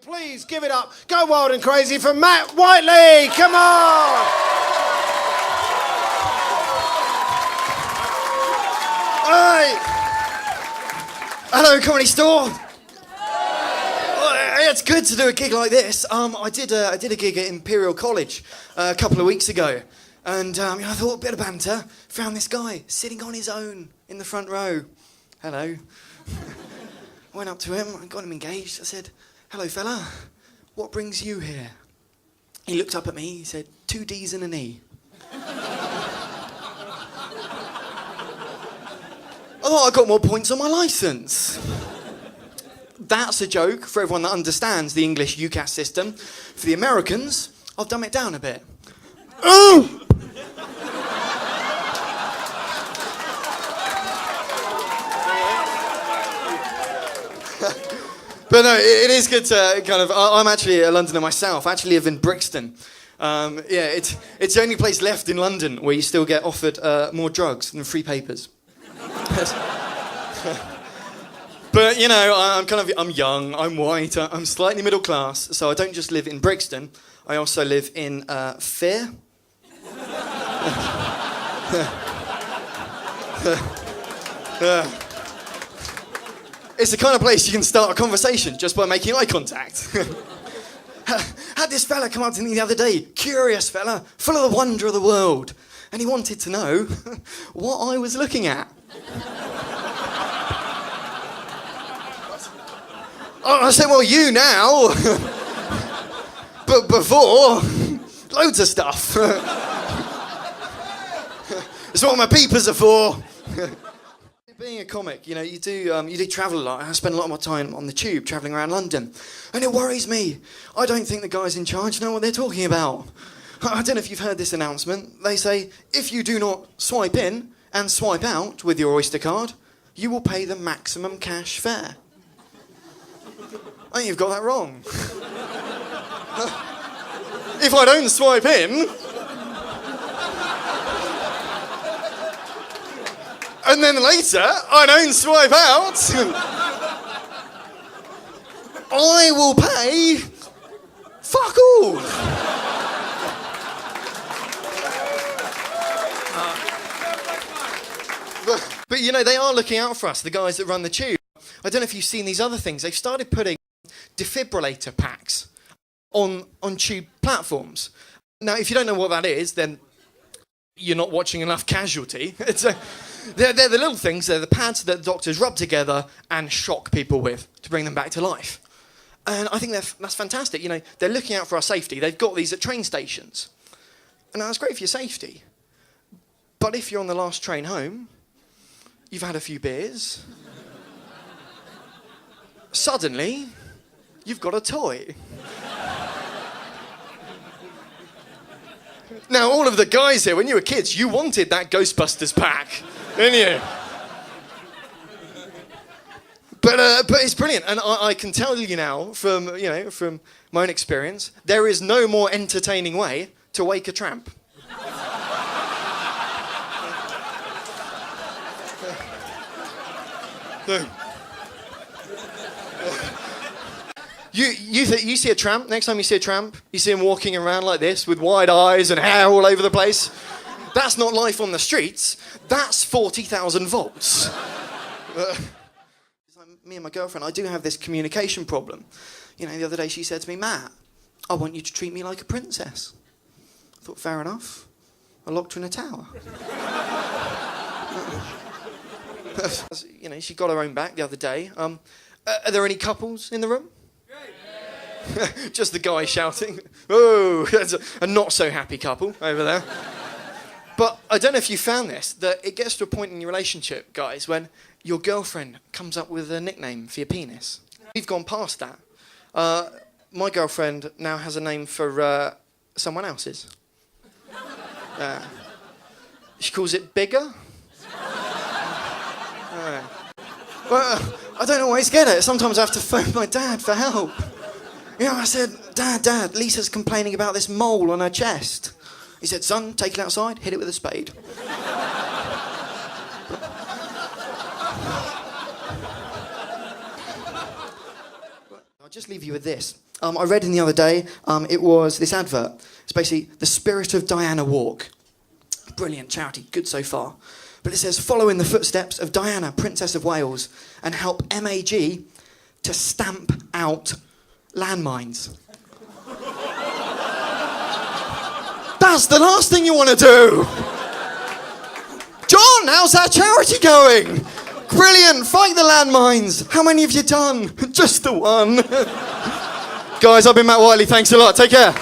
Please give it up. Go wild and crazy for Matt Whiteley. Come on. Hey. Hello, Comedy Store. It's good to do a gig like this. I did a gig at Imperial College a couple of weeks ago, and I thought a bit of banter. Found this guy sitting on his own in the front row. Hello. Went up to him, I got him engaged. I said, "Hello, fella. What brings you here?" He looked up at me. He said, "2 D's and an E." I thought I got more points on my licence. That's a joke for everyone that understands the English UCAS system. For the Americans, I'll dumb it down a bit. Oh! But no, it is good to kind of... I'm actually a Londoner myself. I actually live in Brixton. It's the only place left in London where you still get offered more drugs than free papers. But, you know, I'm young, I'm white, I'm slightly middle class, so I don't just live in Brixton, I also live in Fear. It's the kind of place you can start a conversation just by making eye contact. Had this fella come up to me the other day, curious fella, full of the wonder of the world, and he wanted to know what I was looking at. I said, well, you now. But before, loads of stuff. It's what my peepers are for. Being a comic, you know, you do travel a lot. I spend a lot of my time on the tube, travelling around London. And it worries me. I don't think the guys in charge know what they're talking about. I don't know if you've heard this announcement. They say, if you do not swipe in and swipe out with your Oyster card, you will pay the maximum cash fare. I think you've got that wrong. If I don't swipe in, and then later I don't swipe out, I will pay fuck all. But you know, they are looking out for us, the guys that run the tube. I don't know if you've seen these other things. They've started putting defibrillator packs on tube platforms. Now, if you don't know what that is, then you're not watching enough Casualty. They're the little things, they're the pads that the doctors rub together and shock people with to bring them back to life. And I think that's fantastic. You know, they're looking out for our safety. They've got these at train stations. And that's great for your safety. But if you're on the last train home, you've had a few beers, suddenly, you've got a toy. Now, all of the guys here, when you were kids, you wanted that Ghostbusters pack, didn't you? But it's brilliant, and I can tell you now, from my own experience, there is no more entertaining way to wake a tramp. You see a tramp, next time you see a tramp, you see him walking around like this with wide eyes and hair all over the place. That's not life on the streets, that's 40,000 volts. Me and my girlfriend, I do have this communication problem. You know, the other day she said to me, "Matt, I want you to treat me like a princess." I thought, fair enough. I locked her in a tower. You know, she got her own back the other day. Are there any couples in the room? Just the guy shouting. Oh, that's a not so happy couple over there. But I don't know if you found this, that it gets to a point in your relationship, guys, when your girlfriend comes up with a nickname for your penis. We've gone past that. My girlfriend now has a name for someone else's. She calls it Bigger. Well, I don't always get it. Sometimes I have to phone my dad for help. You know, I said, Dad, Lisa's complaining about this mole on her chest. He said, "Son, take it outside, hit it with a spade." just leave you with this. I read in the other day, it was this advert. It's basically the Spirit of Diana Walk. Brilliant charity, good so far. But it says, follow in the footsteps of Diana, Princess of Wales, and help MAG to stamp out landmines. That's the last thing you want to do. John, how's that charity going? Brilliant, fight the landmines. How many have you done? Just the one. Guys, I've been Matt Whiteley. Thanks a lot. Take care.